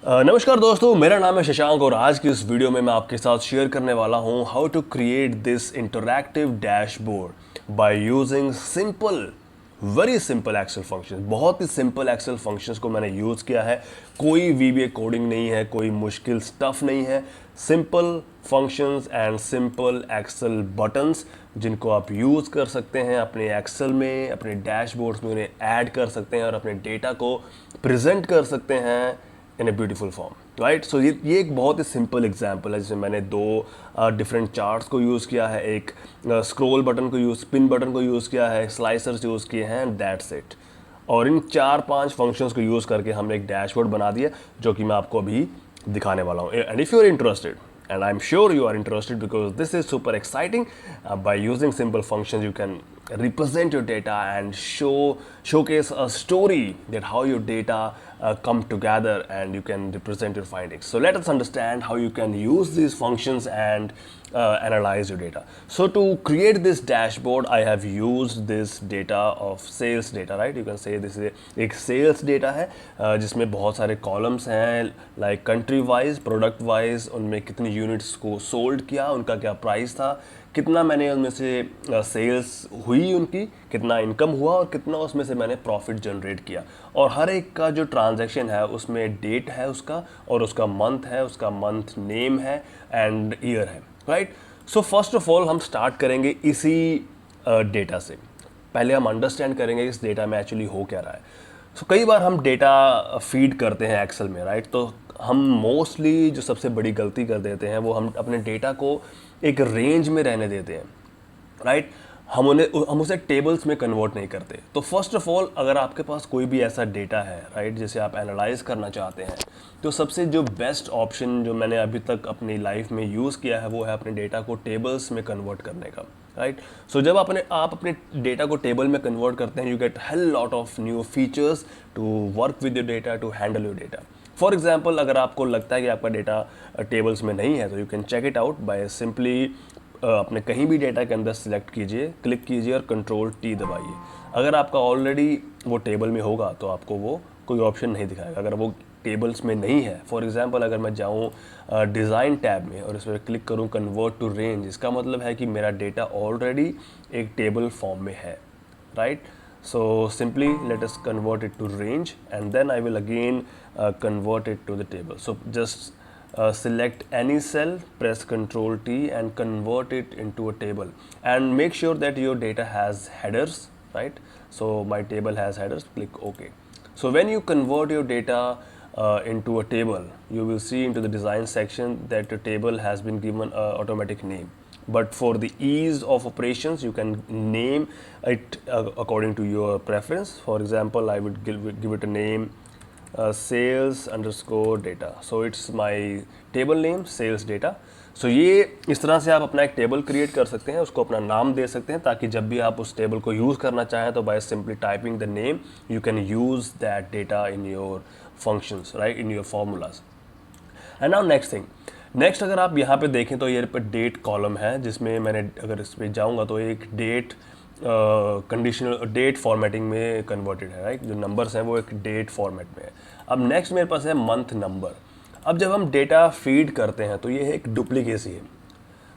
नमस्कार दोस्तों, मेरा नाम है शशांक और आज की इस वीडियो में मैं आपके साथ शेयर करने वाला हूं how to create this interactive dashboard by using simple very simple Excel function. बहुत ही सिंपल एक्सेल फंक्शंस को मैंने यूज़ किया है। कोई वीबीए कोडिंग नहीं है, कोई मुश्किल स्टफ नहीं है। Simple functions and simple Excel buttons जिनको आप यूज़ कर सकते हैं अपने एक्सेल में, अपने डैशबोर्ड्स में उन्हें ऐड कर सकते हैं और अपने डेटा को प्रेजेंट कर सकते हैं इन ए ब्यूटीफुल फॉर्म, राइट। सो ये एक बहुत ही सिंपल एग्जांपल है जिसमें मैंने दो डिफरेंट चार्ट्स को यूज़ किया है। एक स्क्रॉल बटन को यूज़, पिन बटन को यूज़ किया है, स्लाइसर्स यूज़ किए हैं, एंड दैट्स इट। और इन 4-5 फंक्शंस को यूज़ करके हमने एक डैशबोर्ड बना दिया जो कि मैं आपको अभी दिखाने वाला हूँ। And if you are interested, and I'm sure you are interested because this is super exciting. By using simple functions you can represent your data and showcase a story that how your data come together and you can represent your findings. So let us understand how you can use these functions and analyze your data. So to create this dashboard I have used this data of sales data, right? You can say this is एक sales data है जिसमें बहुत सारे columns हैं like country wise, product wise, उनमें कितनी units को sold किया, उनका क्या प्राइस था, कितना मैंने उनमें से सेल्स हुई उनकी, कितना इनकम हुआ और कितना उसमें से मैंने प्रॉफिट जनरेट किया। और हर एक का जो ट्रांजैक्शन है उसमें डेट है उसका, और उसका मंथ है, उसका मंथ नेम है एंड ईयर है, right. So first of all हम स्टार्ट करेंगे इसी डेटा से। पहले हम अंडरस्टैंड करेंगे इस डेटा में एक्चुअली हो क्या रहा है। सो कई बार हम डेटा फीड करते हैं एक्सेल में, राइट। तो हम मोस्टली जो सबसे बड़ी गलती कर देते हैं वो हम अपने डेटा को एक रेंज में रहने देते हैं, राइट। हम उसे टेबल्स में कन्वर्ट नहीं करते। तो फर्स्ट ऑफ ऑल अगर आपके पास कोई भी ऐसा डेटा है, राइट, जिसे आप एनालाइज करना चाहते हैं, तो सबसे जो बेस्ट ऑप्शन जो मैंने अभी तक अपनी लाइफ में यूज़ किया है वो है अपने डेटा को टेबल्स में कन्वर्ट करने का, राइट। सो जब आप अपने डेटा को टेबल में कन्वर्ट करते हैं you get hell lot of new features to work with your data, to handle your data. For example अगर आपको लगता है कि आपका डेटा टेबल्स में नहीं है तो you can check it out by simply अपने कहीं भी डेटा के अंदर सेलेक्ट कीजिए, क्लिक कीजिए और Ctrl+T दबाइए। अगर आपका ऑलरेडी वो टेबल में होगा तो आपको वो कोई ऑप्शन नहीं दिखाएगा। अगर वो टेबल्स में नहीं है, फॉर एग्जांपल अगर मैं जाऊँ डिज़ाइन टैब में और इस पर क्लिक करूँ कन्वर्ट टू रेंज, इसका मतलब है कि मेरा डेटा ऑलरेडी एक टेबल फॉर्म में है, right. So simply let us convert it to range and then I will again convert it to the table. So just select any cell, press Ctrl+T and convert it into a table, and make sure that your data has headers, right? So my table has headers, click OK. So when you convert your data into a table, you will see into the design section that the table has been given a automatic name. But for the ease of operations you can name it according to your preference. For example I would give it a name sales underscore data. So it's my table name sales data. So ये इस तरह से आप अपना एक table create कर सकते हैं, उसको अपना नाम दे सकते हैं ताकि जब भी आप उस टेबल को यूज़ करना चाहें तो by simply typing the name you can use that data in your functions, right, in your formulas. And now next अगर आप यहाँ पे देखें तो ये पे डेट कॉलम है जिसमें मैंने अगर इस पर जाऊँगा तो एक डेट कंडीशनल डेट फॉर्मेटिंग में कन्वर्टेड है, राइट। जो नंबर्स हैं वो एक डेट फॉर्मेट में है। अब नेक्स्ट मेरे पास है मंथ नंबर। अब जब हम डेटा फीड करते हैं तो ये एक डुप्लीकेसी है,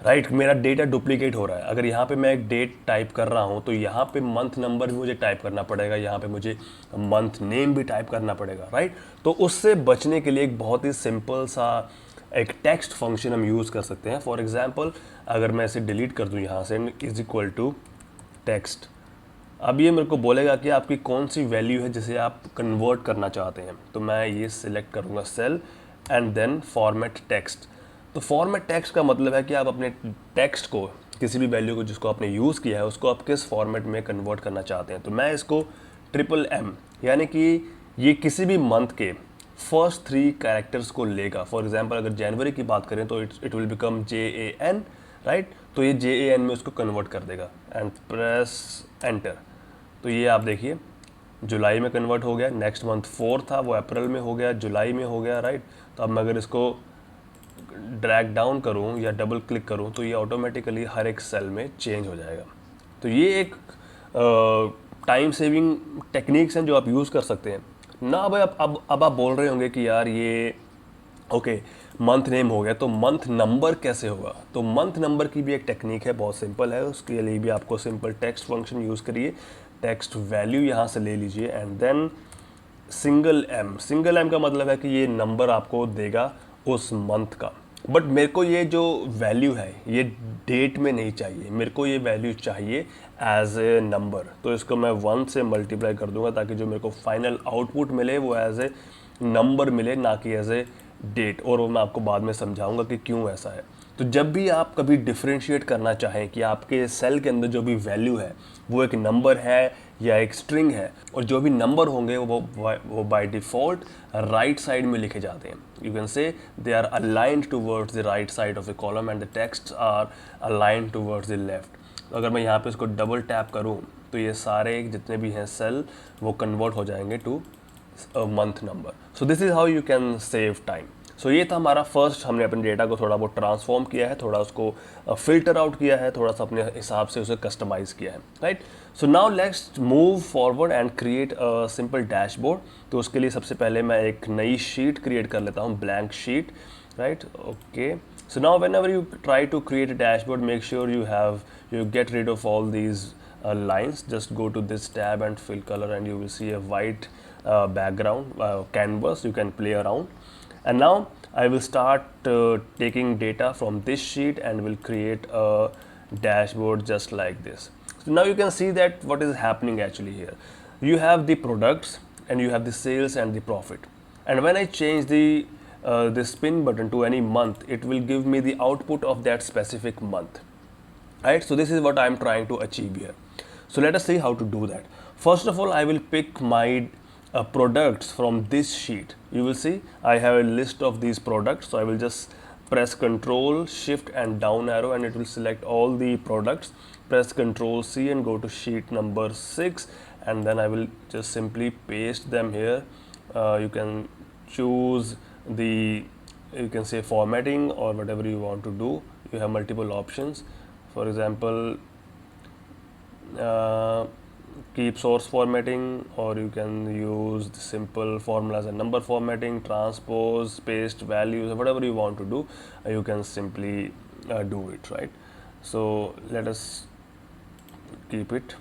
राइट। मेरा डेटा डुप्लीकेट हो रहा है। अगर यहाँ पे मैं एक डेट टाइप कर रहा हूँ तो यहाँ पे मंथ नंबर भी मुझे टाइप करना पड़ेगा, यहाँ पे मुझे मंथ नेम भी टाइप करना पड़ेगा, राइट। तो उससे बचने के लिए एक बहुत ही सिंपल सा एक टेक्स्ट फंक्शन हम यूज़ कर सकते हैं। फॉर एग्जांपल अगर मैं इसे डिलीट कर दूं यहाँ से इज इक्वल टू टेक्स्ट, अब ये मेरे को बोलेगा कि आपकी कौन सी वैल्यू है जिसे आप कन्वर्ट करना चाहते हैं। तो मैं ये सिलेक्ट करूँगा cell and then format text. तो फॉर्मेट टेक्स्ट का मतलब है कि आप अपने टेक्स्ट को, किसी भी वैल्यू को जिसको आपने यूज़ किया है उसको आप किस फॉर्मेट में कन्वर्ट करना चाहते हैं। तो मैं इसको MM यानी कि ये किसी भी मंथ के फर्स्ट 3 कैरेक्टर्स को लेगा। फॉर एग्जांपल अगर जनवरी की बात करें तो it will become JAN, right. तो ये JAN में उसको कन्वर्ट कर देगा एंड प्रेस एंटर। तो ये आप देखिए जुलाई में कन्वर्ट हो गया, नेक्स्ट मंथ 4 था वो अप्रैल में हो गया, जुलाई में हो गया, राइट। तो अब मैं अगर इसको ड्रैग डाउन करूं या डबल क्लिक करूं तो ये ऑटोमेटिकली हर एक सेल में चेंज हो जाएगा। तो ये एक टाइम सेविंग टेक्निक्स हैं जो आप यूज़ कर सकते हैं ना। भाई अब आप बोल रहे होंगे कि यार ये ओके, मंथ नेम हो गया, तो मंथ नंबर कैसे होगा? तो मंथ नंबर की भी एक टेक्निक है, बहुत सिंपल है। उसके लिए भी आपको सिंपल टेक्स्ट फंक्शन यूज़ करिए, टेक्स्ट वैल्यू यहाँ से ले लीजिए एंड देन सिंगल एम का मतलब है कि ये नंबर आपको देगा उस मंथ का। बट मेरे को ये जो वैल्यू है ये डेट में नहीं चाहिए, मेरे को ये वैल्यू चाहिए एज ए नंबर। तो इसको मैं 1 से मल्टीप्लाई कर दूंगा ताकि जो मेरे को फाइनल आउटपुट मिले वो एज ए नंबर मिले, ना कि एज ए डेट। और वो मैं आपको बाद में समझाऊंगा कि क्यों ऐसा है। तो जब भी आप कभी डिफ्रेंशिएट करना चाहें कि आपके सेल के अंदर जो भी वैल्यू है वो एक नंबर है या एक स्ट्रिंग है, और जो भी नंबर होंगे वो बाय डिफ़ॉल्ट राइट साइड में लिखे जाते हैं। You can say they are aligned towards the right side of the column and the text are aligned towards the left. अगर मैं यहाँ पे इसको डबल टैप करूँ तो ये सारे जितने भी हैं सेल वो कन्वर्ट हो जाएंगे to month number. So this is how you can save time. So ये था हमारा फर्स्ट, हमने अपने डेटा को थोड़ा बहुत ट्रांसफॉर्म किया है, थोड़ा उसको फिल्टर आउट किया है, थोड़ा सा अपने हिसाब से उसे कस्टमाइज किया है, right. So now let's move forward and create a simple dashboard. तो उसके लिए सबसे पहले मैं एक नई शीट क्रिएट कर लेता हूँ, blank sheet, right. Okay, so now whenever you try to create a dashboard, make sure you get rid of all these lines. Just go to this tab and fill color and you will see a white background canvas. You can play around, and now I will start taking data from this sheet and will create a dashboard just like this. So now you can see that what is happening actually here. You have the products and you have the sales and the profit, and when I change the spin button to any month, it will give me the output of that specific month, right? So this is what I am trying to achieve here. So let us see how to do that. First of all, I will pick my products from this sheet. You will see I have a list of these products, so I will just press Ctrl Shift and down arrow and it will select all the products. Press Ctrl C and go to sheet number 6, and then I will just simply paste them here. You can choose the, you can say formatting or whatever you want to do. You have multiple options. For example, keep source formatting, or you can use the simple formulas and number formatting, transpose, paste values, whatever you want to do, you can simply do it, right? So let us keep it,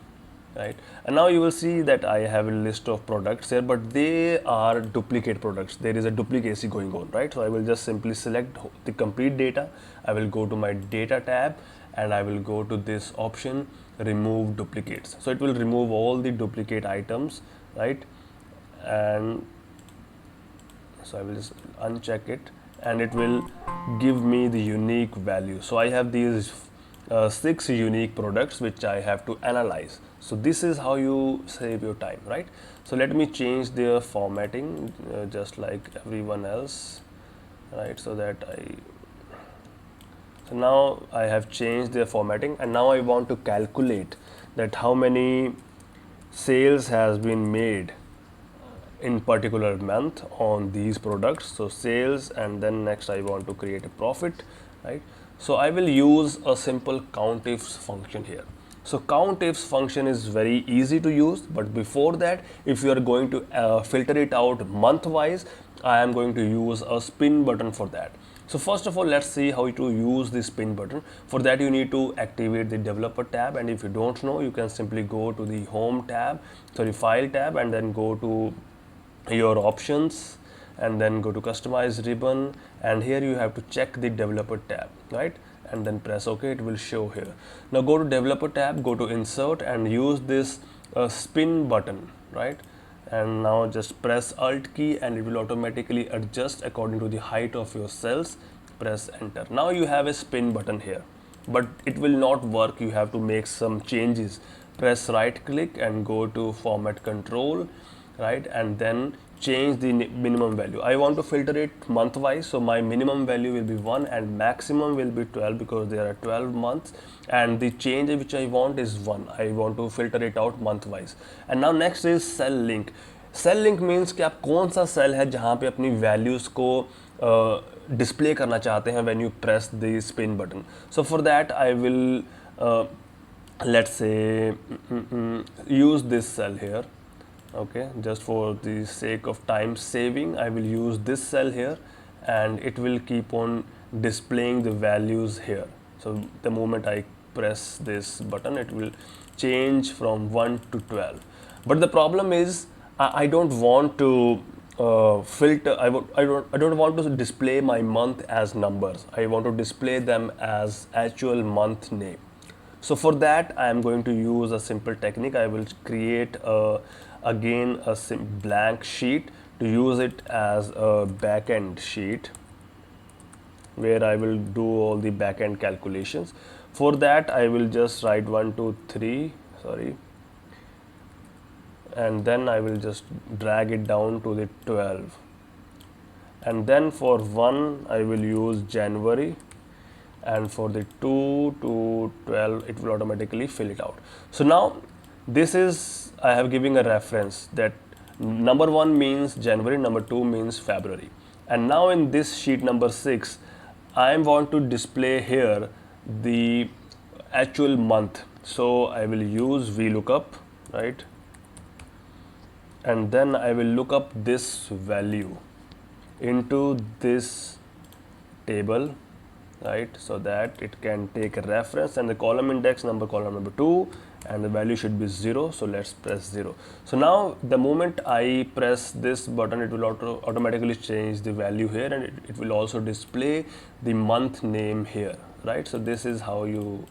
right. And now you will see that I have a list of products here, but they are duplicate products. There is a duplicacy going on, right? So I will just simply select the complete data. I will go to my data tab and I will go to this option, remove duplicates. So it will remove all the duplicate items, right? And so I will just uncheck it and it will give me the unique value. So I have these 6 unique products which I have to analyze. So this is how you save your time, right? So let me change their formatting just like everyone else, right? So now I have changed their formatting, and now I want to calculate that how many sales has been made in particular month on these products. So sales, and then next I want to create a profit, right? So I will use a simple countifs function here. So countifs function is very easy to use, but before that, if you are going to filter it out month wise, I am going to use a spin button for that. So first of all, let's see how to use the spin button. For that, you need to activate the developer tab, and if you don't know, you can simply go to the home tab, sorry, file tab, and then go to your options and then go to customize ribbon, and here you have to check the developer tab, right? And then press OK, it will show here. Now go to developer tab, go to insert and use this spin button, right? And now just press alt key and it will automatically adjust according to the height of your cells. Press enter. Now you have a spin button here, but it will not work. You have to make some changes. Press right click and go to format control, right, and then change the minimum value. I want to filter it month wise, so my minimum value will be 1 and maximum will be 12 because there are 12 months, and the change which I want is 1. I want to filter it out month wise. And now next is cell link. Cell link means कि आप कौन सा cell है जहाँ पे अपनी values को display करना चाहते हैं when you press the spin button. So for that I will let's say use this cell here. Okay, just for the sake of time saving, I will use this cell here, and it will keep on displaying the values here. So the moment I press this button, it will change from 1 to 12. But the problem is I don't want to filter. I don't want to display my month as numbers. I want to display them as actual month name. So for that, I am going to use a simple technique. I will create again a blank sheet to use it as a backend sheet where I will do all the backend calculations. For that, I will just write 1, 2, 3, sorry, and then I will just drag it down to the 12. And then for 1, I will use January, and for the 2 to 12, it will automatically fill it out. So now this is, I have given a reference that number 1 means January, number 2 means February. And now in this sheet number 6, I want to display here the actual month. So I will use VLOOKUP, right? And then I will look up this value into this table, right, so that it can take a reference, and the column index number, column number 2, and the value should be 0. So let's press 0. So now the moment I press this button, it will automatically change the value here, and it will also display the month name here, right? So this is how you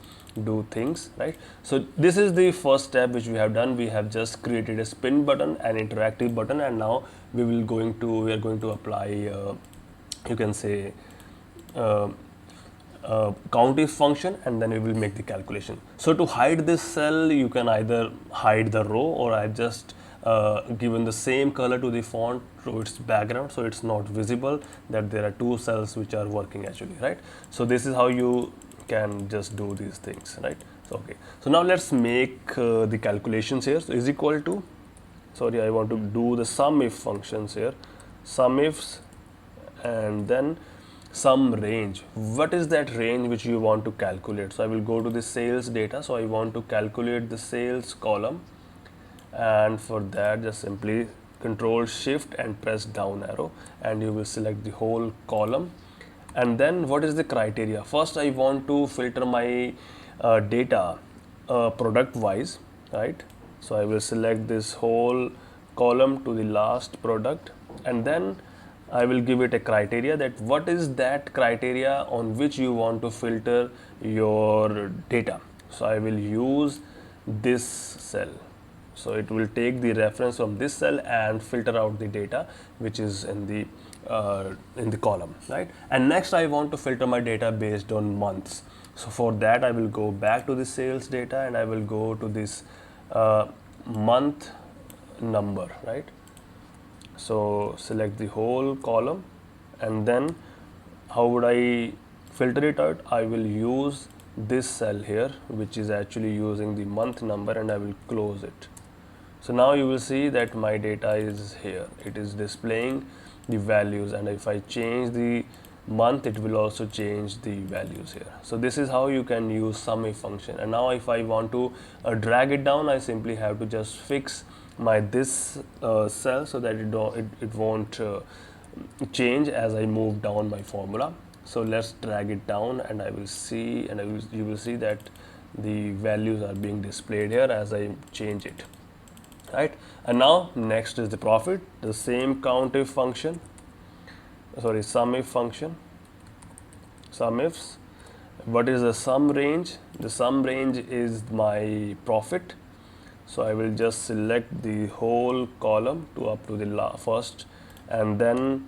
do things, right? So this is the first step which we have done. We have just created a spin button, an interactive button, and now we are going to apply you can say count if function, and then we will make the calculation. So to hide this cell, you can either hide the row, or I've just given the same color to the font to its background, so it's not visible that there are two cells which are working actually, right? So this is how you can just do these things, right? So okay, so now let's make the calculations here. So is equal to, sorry, I want to do the sum if functions here, sum ifs, and then some range. What is that range which you want to calculate? So I will go to the sales data. So I want to calculate the sales column, and for that just simply control shift and press down arrow, and you will select the whole column. And then what is the criteria? First I want to filter my data product wise, right? So I will select this whole column to the last product, and then I will give it a criteria, that what is that criteria on which you want to filter your data. So I will use this cell. So it will take the reference from this cell and filter out the data which is in the column, right? And next I want to filter my data based on months. So for that I will go back to the sales data, and I will go to this month number, right? So select the whole column, and then how would I filter it out? I will use this cell here which is actually using the month number, and I will close it. So now you will see that my data is here, it is displaying the values, and if I change the month, it will also change the values here. So this is how you can use sum if function. And now if I want to drag it down, I simply have to just fix my this cell so that it won't change as I move down my formula. So let's drag it down, and I will see, and you will see that the values are being displayed here as I change it, right? And now next is the profit, the same count if function, sorry, sum if function, sum ifs. What is the sum range? The sum range is my profit. So I will just select the whole column to up to the first, and then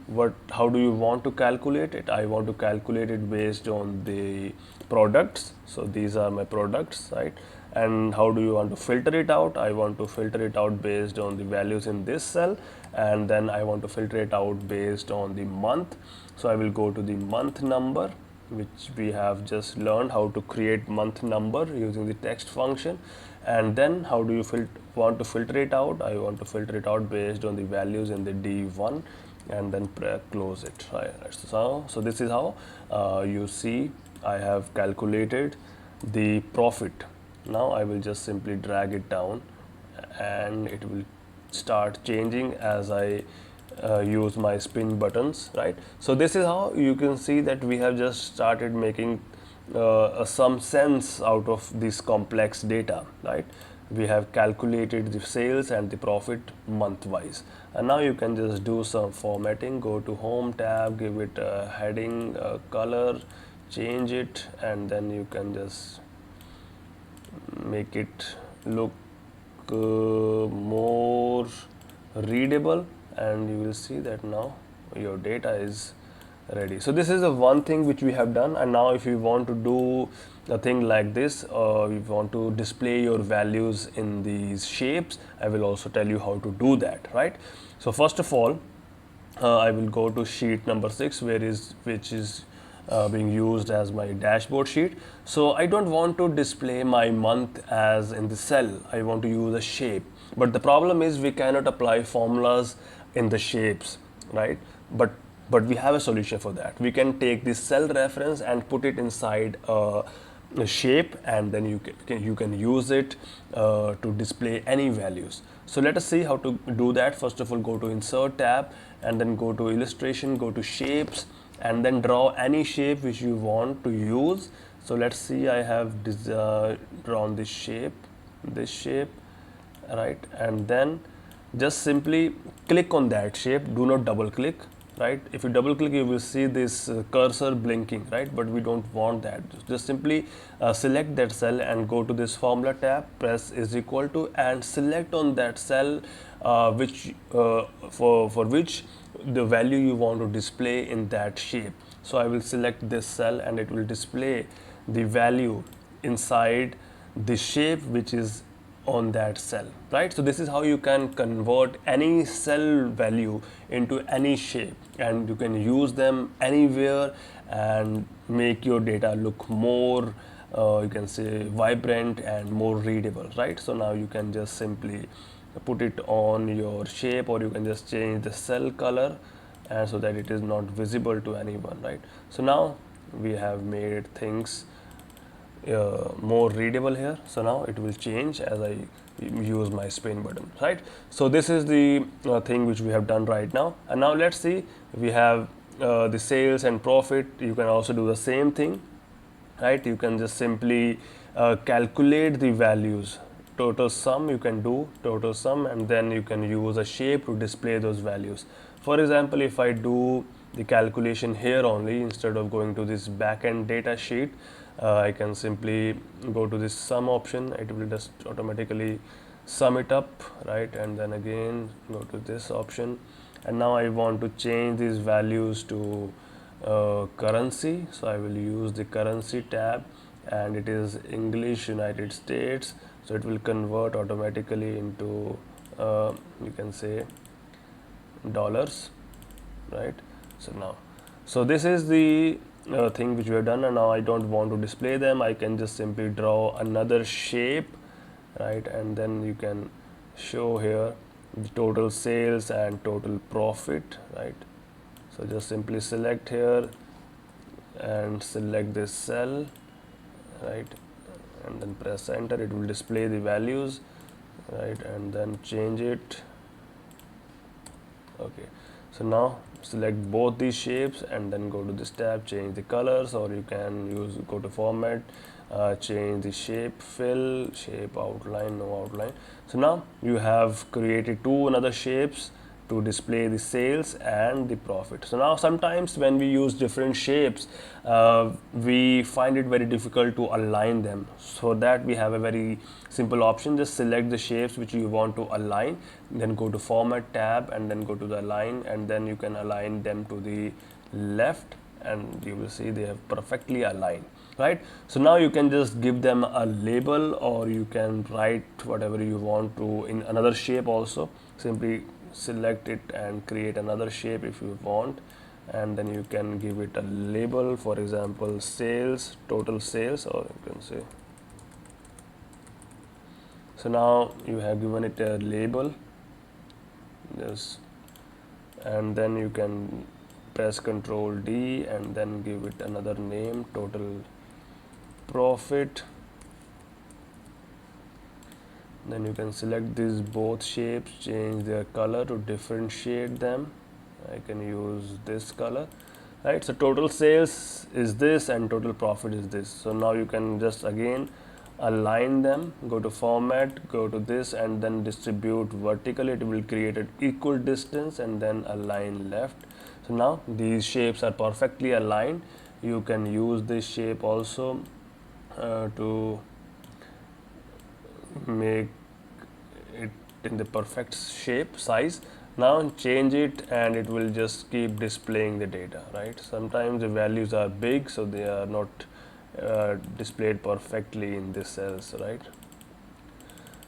how do you want to calculate it? I want to calculate it based on the products. So these are my products, right? And how do you want to filter it out? I want to filter it out based on the values in this cell, and then I want to filter it out based on the month. So I will go to the month number, which we have just learned how to create month number using the text function. And then how do you want to filter it out? I want to filter it out based on the values in the D1, and then close it, right? So this is how you see I have calculated the profit. Now I will just simply drag it down, and it will start changing as I use my spin buttons, right? So this is how you can see that we have just started making some sense out of this complex data, right? We have calculated the sales and the profit month wise, and now you can just do some formatting. Go to home tab, give it a heading, a color, change it, and then you can just make it look more readable, and you will see that now your data is ready. So this is the one thing which we have done. And now if you want to do a thing like this, or you want to display your values in these shapes, I will also tell you how to do that, right? So first of all, I will go to sheet number 6, which is being used as my dashboard sheet. So I don't want to display my month as in the cell. I want to use a shape. But the problem is we cannot apply formulas in the shapes, right? But we have a solution for that. We can take this cell reference and put it inside a shape, and then you can use it to display any values. So let us see how to do that. First of all, go to Insert tab, and then go to Illustration, go to Shapes, and then draw any shape which you want to use. So let's see, I have drawn this shape, right? And then just simply click on that shape. Do not double click, right? If you double click, you will see this cursor blinking, right? But we don't want that. Just simply select that cell and go to this Formula tab, press is equal to, and select on that cell for which the value you want to display in that shape. So I will select this cell, and it will display the value inside the shape which is on that cell, right? So this is how you can convert any cell value into any shape, and you can use them anywhere and make your data look more you can say vibrant and more readable, right? So now you can just simply put it on your shape, or you can just change the cell color, and so that it is not visible to anyone, right? So now we have made things more readable here. So now it will change as I use my spin button, right? So this is the thing which we have done right now. And now let's see, we have the sales and profit. You can also do the same thing, right? You can just simply calculate the values. Total sum, you can do total sum, and then you can use a shape to display those values. For example, if I do the calculation here only, instead of going to this backend data sheet, I can simply go to this sum option. It will just automatically sum it up, right? And then again go to this option, and now I want to change these values to currency. So I will use the currency tab, and it is English United States, so it will convert automatically into you can say dollars, right? So this is the thing which we have done, and now I don't want to display them. I can just simply draw another shape, right? And then you can show here the total sales and total profit, right? So just simply select here and select this cell, right? And then press enter. It will display the values, right? And then change it. Okay, so now select both these shapes, and then go to this tab, change the colors, or you can go to format, change the shape, fill, shape, outline, no outline. So now you have created two another shapes to display the sales and the profit. So now sometimes when we use different shapes, we find it very difficult to align them. So that we have a very simple option. Just select the shapes which you want to align, then go to format tab, and then go to the align, and then you can align them to the left, and you will see they have perfectly aligned, right? So now you can just give them a label, or you can write whatever you want to in another shape also. Simply select it and create another shape if you want, and then you can give it a label, for example sales, total sales, or you can say. So now you have given it a label, yes, and then you can press Ctrl D and then give it another name, total profit. Then you can select these both shapes, change their color to differentiate them, I can use this color, right? So total sales is this and total profit is this. So now you can just again align them, go to format, go to this and then distribute vertically. It will create an equal distance and then align left. So now these shapes are perfectly aligned. You can use this shape also to make it in the perfect shape size. Now change it and it will just keep displaying the data, right? Sometimes the values are big, so they are not displayed perfectly in this cells, right?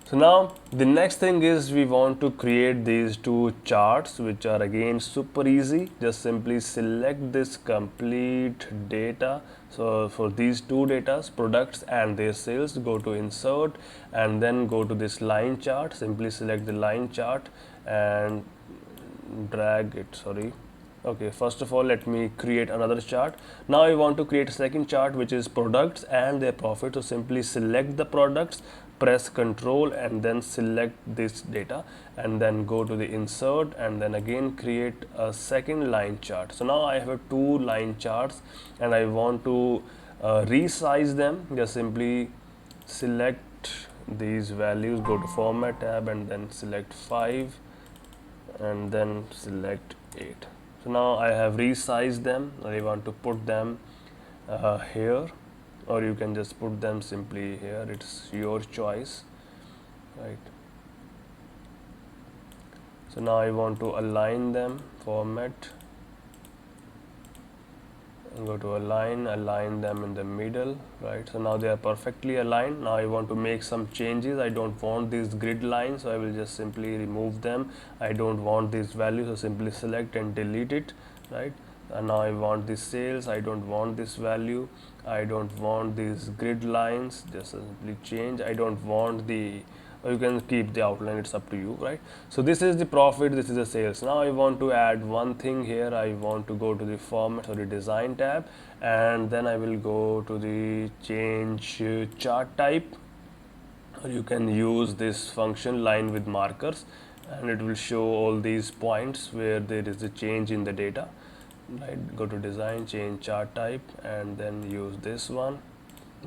So now the next thing is we want to create these two charts, which are again super easy. Just simply select this complete data. So for these two data, products and their sales, go to insert and then go to this line chart. Simply select the line chart and drag it, sorry. Okay, first of all, let me create another chart. Now I want to create a second chart, which is products and their profit. So simply select the products, press Control and then select this data and then go to the insert and then again create a second line chart. So now I have two line charts and I want to resize them. Just simply select these values, go to Format tab and then select 5 and then select 8. So now I have resized them. I want to put them here, or you can just put them simply here. It's your choice, right? So now I want to align them, format, go to align them in the middle, right? So now they are perfectly aligned. Now I want to make some changes. I don't want these grid lines, so I will just simply remove them. I don't want these values, so simply select and delete it, right? And now I want the sales. I don't want this value. I don't want these grid lines. Just simply change. I don't want the, or you can keep the outline, it's up to you, right? So this is the profit, this is the sales. Now I want to add one thing here. I want to go to the format or the design tab and then I will go to the change chart type, or you can use this function line with markers and it will show all these points where there is a change in the data, right? Go to design, change chart type and then use this one,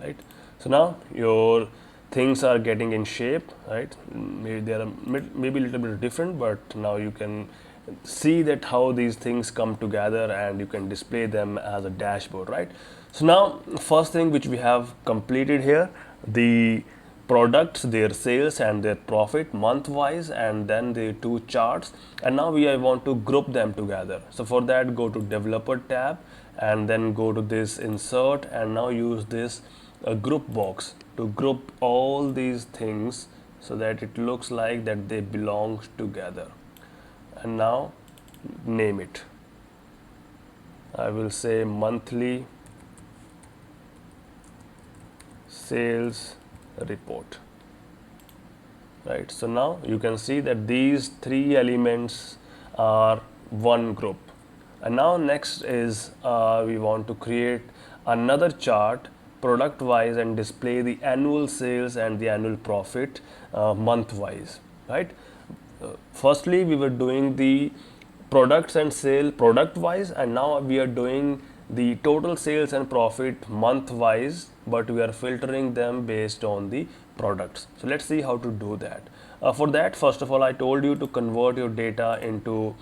right? So now your things are getting in shape, right? Maybe they are maybe a little bit different, but now you can see that how these things come together and you can display them as a dashboard, right? So now first thing which we have completed here, the products, their sales and their profit month wise, and then the two charts, and now I want to group them together. So for that, go to developer tab and then go to this insert and now use this group box to group all these things so that it looks like that they belong together. And now name it. I will say monthly sales report, right? So now you can see that these three elements are one group. And now next is we want to create another chart product wise and display the annual sales and the annual profit month wise, right? Firstly we were doing the products and sale product wise, and now we are doing the total sales and profit month wise, but we are filtering them based on the products. So let's see how to do that. For that, first of all, I told you to convert your data into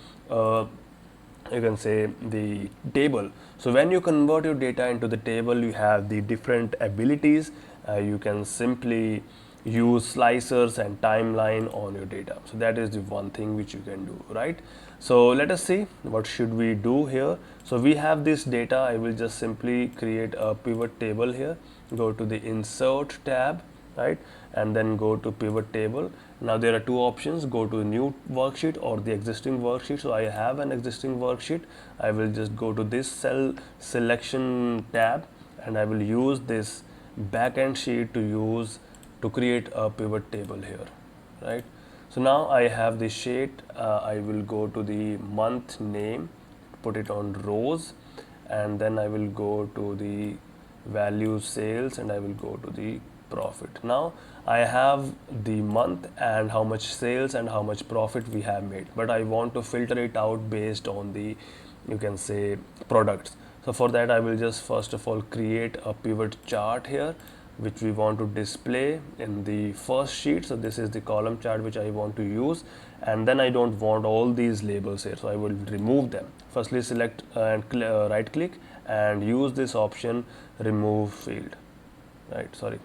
you can say the table. So when you convert your data into the table, you have the different abilities. You can simply use slicers and timeline on your data. So that is the one thing which you can do, right? So let us see what should we do here. So we have this data. I will just simply create a pivot table here. Go to the insert tab, right, and then go to pivot table. Now there are two options, go to new worksheet or the existing worksheet. So I have an existing worksheet. I will just go to this cell selection tab and I will use this backend sheet to create a pivot table here, right? So now I have this sheet. I will go to the month name, put it on rows, and then I will go to the value sales and I will go to the profit. Now I have the month and how much sales and how much profit we have made, but I want to filter it out based on the, you can say, products. So for that I will just first of all create a pivot chart here which we want to display in the first sheet. So this is the column chart which I want to use, and then I don't want all these labels here, so I will remove them. Firstly select and right click and use this option, remove field, right, sorry,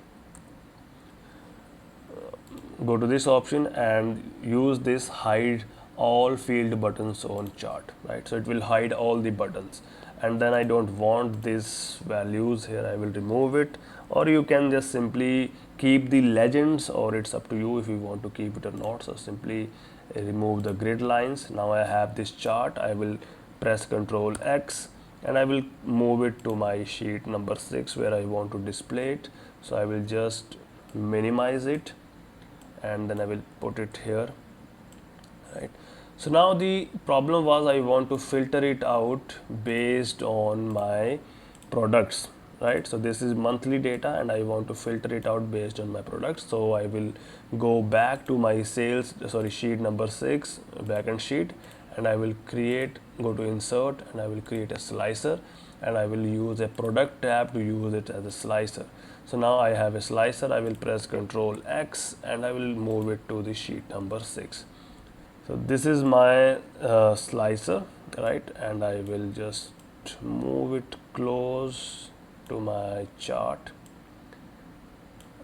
go to this option and use this hide all field buttons on chart, right, so it will hide all the buttons. And then I don't want these values here, I will remove it, or you can just simply keep the legends, or it's up to you if you want to keep it or not. So simply remove the grid lines. Now I have this chart, I will press Ctrl X and I will move it to my sheet number 6 where I want to display it. So I will just minimize it and then I will put it here, right. So now the problem was I want to filter it out based on my products, right. So this is monthly data and I want to filter it out based on my products. So I will go back to my sales, sorry, sheet number 6, backend sheet, and I will go to insert and I will create a slicer, and I will use a product tab to use it as a slicer. So now I have a slicer, I will press Ctrl X and I will move it to the sheet number 6. So this is my slicer, right, and I will just move it close to my chart,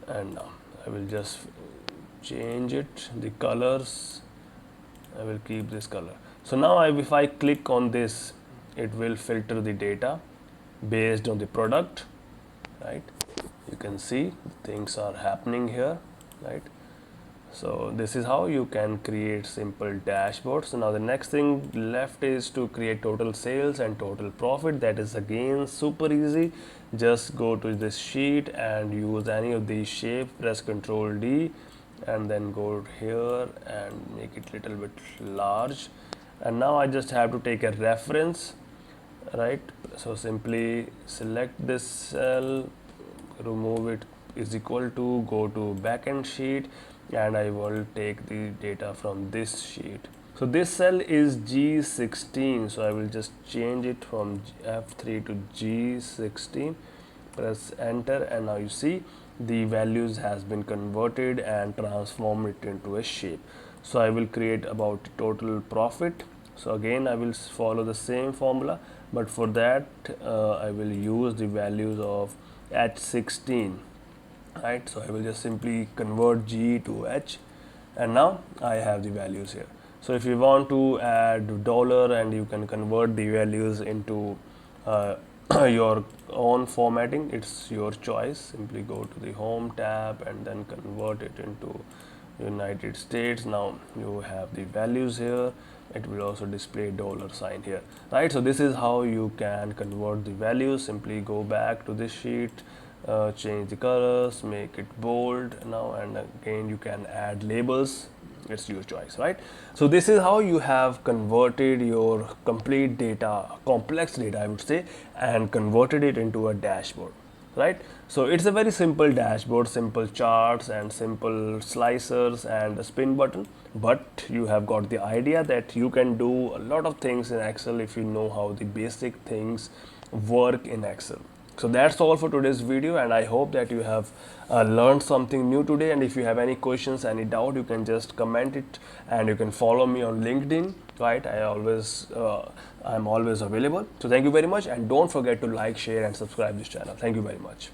and now I will just change it, the colors, I will keep this color. So now if I click on this, it will filter the data based on the product, right. You can see things are happening here, right. So this is how you can create simple dashboards. So now the next thing left is to create total sales and total profit. That is again super easy. Just go to this sheet and use any of these shapes, press Ctrl D and then go here and make it little bit large. And now I just have to take a reference, right. So simply select this cell, remove it, is equal to, go to backend sheet, and I will take the data from this sheet. So this cell is G16, so I will just change it from F3 to G16, press enter, and now you see the values has been converted and transform it into a shape. So I will create about total profit. So again I will follow the same formula, but for that I will use the values of H16, right. So I will just simply convert G to H, and now I have the values here. So if you want to add dollar, and you can convert the values into your own formatting, it's your choice. Simply go to the home tab and then convert it into United States. Now you have the values here. It will also display dollar sign here, right. So this is how you can convert the values. Simply go back to this sheet, change the colors, make it bold now, and again you can add labels, it's your choice, right. So this is how you have converted your complete data, complex data I would say, and converted it into a dashboard, right. So it's a very simple dashboard, simple charts and simple slicers and a spin button, but you have got the idea that you can do a lot of things in Excel if you know how the basic things work in Excel. So that's all for today's video, and I hope that you have learned something new today. And if you have any questions, any doubt, you can just comment it, and you can follow me on LinkedIn, right. I'm always available. So thank you very much, and don't forget to like, share and subscribe this channel. Thank you very much.